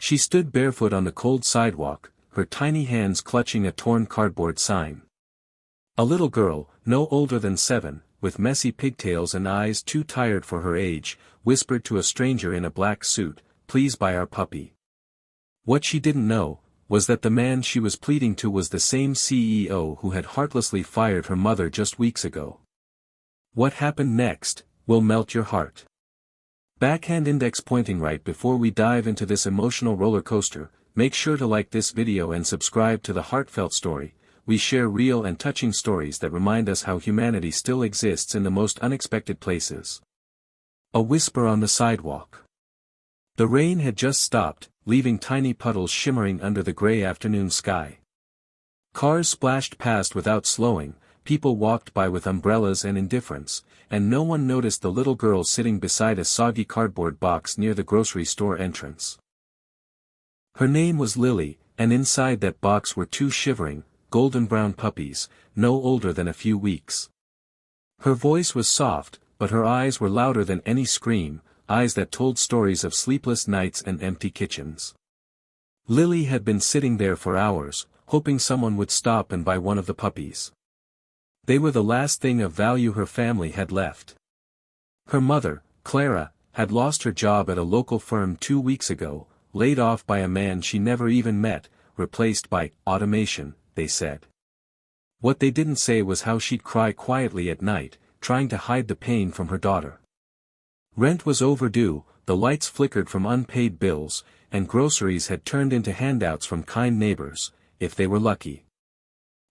She stood barefoot on the cold sidewalk, her tiny hands clutching a torn cardboard sign. A little girl, no older than 7, with messy pigtails and eyes too tired for her age, whispered to a stranger in a black suit, "Please buy our puppy." What she didn't know, was that the man she was pleading to was the same CEO who had heartlessly fired her mother just weeks ago. What happened next will melt your heart. Backhand index pointing. Right before we dive into this emotional roller coaster, make sure to like this video and subscribe to the Heartfelt story. We share real and touching stories that remind us how humanity still exists in the most unexpected places. A whisper on the sidewalk. The rain had just stopped, leaving tiny puddles shimmering under the gray afternoon sky. Cars splashed past without slowing, people walked by with umbrellas and indifference, and no one noticed the little girl sitting beside a soggy cardboard box near the grocery store entrance. Her name was Lily, and inside that box were 2 shivering, golden-brown puppies, no older than a few weeks. Her voice was soft, but her eyes were louder than any scream, eyes that told stories of sleepless nights and empty kitchens. Lily had been sitting there for hours, hoping someone would stop and buy one of the puppies. They were the last thing of value her family had left. Her mother, Clara, had lost her job at a local firm 2 weeks ago, laid off by a man she never even met, replaced by automation, they said. What they didn't say was how she'd cry quietly at night, trying to hide the pain from her daughter. Rent was overdue, the lights flickered from unpaid bills, and groceries had turned into handouts from kind neighbors, if they were lucky.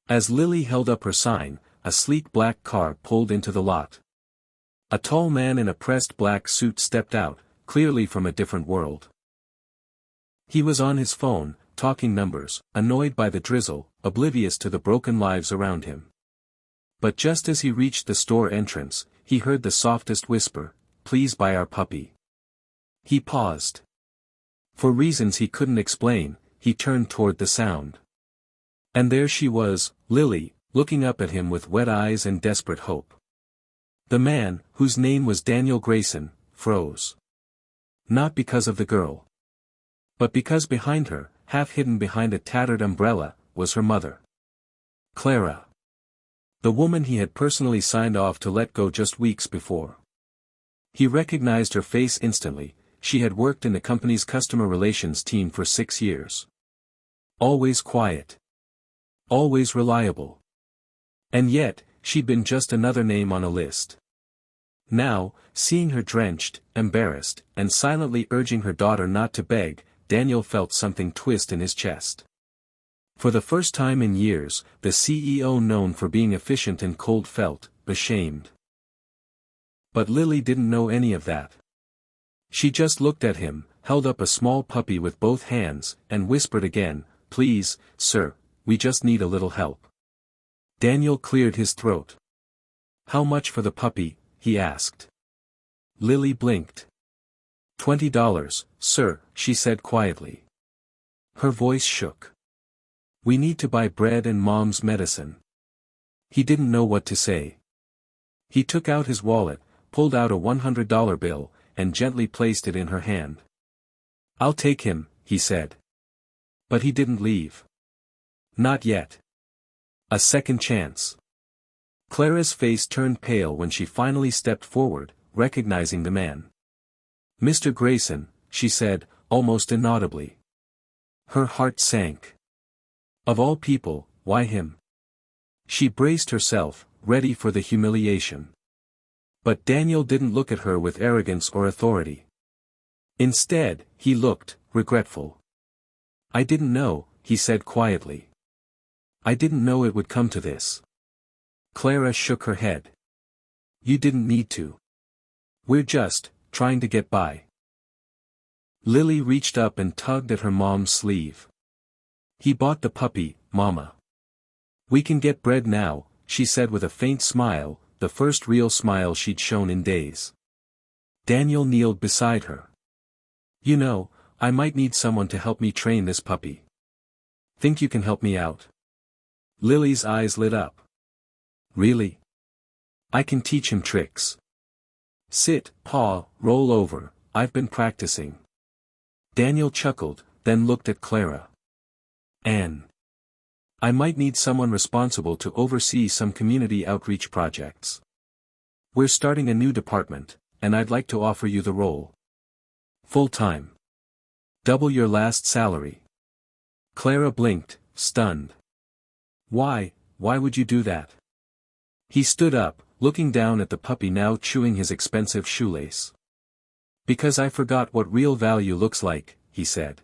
As Lily held up her sign, a sleek black car pulled into the lot. A tall man in a pressed black suit stepped out, clearly from a different world. He was on his phone, talking numbers, annoyed by the drizzle, oblivious to the broken lives around him. But just as he reached the store entrance, he heard the softest whisper, "Please buy our puppy." He paused. For reasons he couldn't explain, he turned toward the sound. And there she was, Lily, looking up at him with wet eyes and desperate hope. The man, whose name was Daniel Grayson, froze. Not because of the girl. But because behind her, half hidden behind a tattered umbrella, was her mother. Clara. The woman he had personally signed off to let go just weeks before. He recognized her face instantly. She had worked in the company's customer relations team for 6 years. Always quiet. Always reliable. And yet, she'd been just another name on a list. Now, seeing her drenched, embarrassed, and silently urging her daughter not to beg, Daniel felt something twist in his chest. For the first time in years, the CEO known for being efficient and cold felt ashamed. But Lily didn't know any of that. She just looked at him, held up a small puppy with both hands, and whispered again, "Please, sir, we just need a little help." Daniel cleared his throat. "How much for the puppy?" he asked. Lily blinked. $20, sir, she said quietly. Her voice shook. "We need to buy bread and mom's medicine." He didn't know what to say. He took out his wallet, pulled out a $100 bill, and gently placed it in her hand. "I'll take him," he said. But he didn't leave. Not yet. A second chance. Clara's face turned pale when she finally stepped forward, recognizing the man. "Mr. Grayson," she said, almost inaudibly. Her heart sank. Of all people, why him? She braced herself, ready for the humiliation. But Daniel didn't look at her with arrogance or authority. Instead, he looked regretful. "I didn't know," he said quietly. "I didn't know it would come to this." Clara shook her head. "You didn't need to. We're just trying to get by." Lily reached up and tugged at her mom's sleeve. "He bought the puppy, Mama. We can get bread now," she said with a faint smile, the first real smile she'd shown in days. Daniel kneeled beside her. "You know, I might need someone to help me train this puppy. Think you can help me out?" Lily's eyes lit up. "Really? I can teach him tricks. Sit, paw, roll over, I've been practicing." Daniel chuckled, then looked at Clara. Anne. I might need someone responsible to oversee some community outreach projects. We're starting a new department, and I'd like to offer you the role. Full-time. Double your last salary. Clara blinked, stunned. Why would you do that? He stood up, looking down at the puppy now chewing his expensive shoelace. Because I forgot what real value looks like, he said.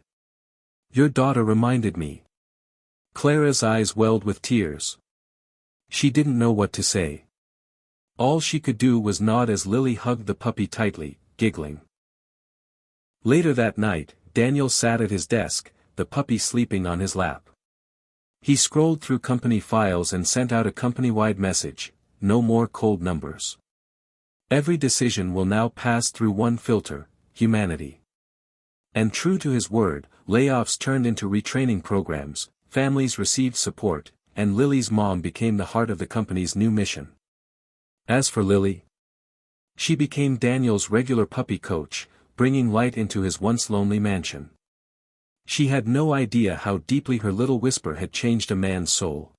Your daughter reminded me. Clara's eyes welled with tears. She didn't know what to say. All she could do was nod as Lily hugged the puppy tightly, giggling. Later that night, Daniel sat at his desk, the puppy sleeping on his lap. He scrolled through company files and sent out a company-wide message: no more cold numbers. Every decision will now pass through one filter: humanity. And true to his word, layoffs turned into retraining programs, families received support, and Lily's mom became the heart of the company's new mission. As for Lily, she became Daniel's regular puppy coach, bringing light into his once lonely mansion. She had no idea how deeply her little whisper had changed a man's soul.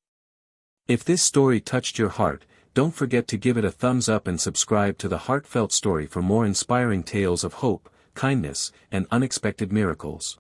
If this story touched your heart, don't forget to give it a thumbs up and subscribe to the Heartfelt story for more inspiring tales of hope, kindness, and unexpected miracles.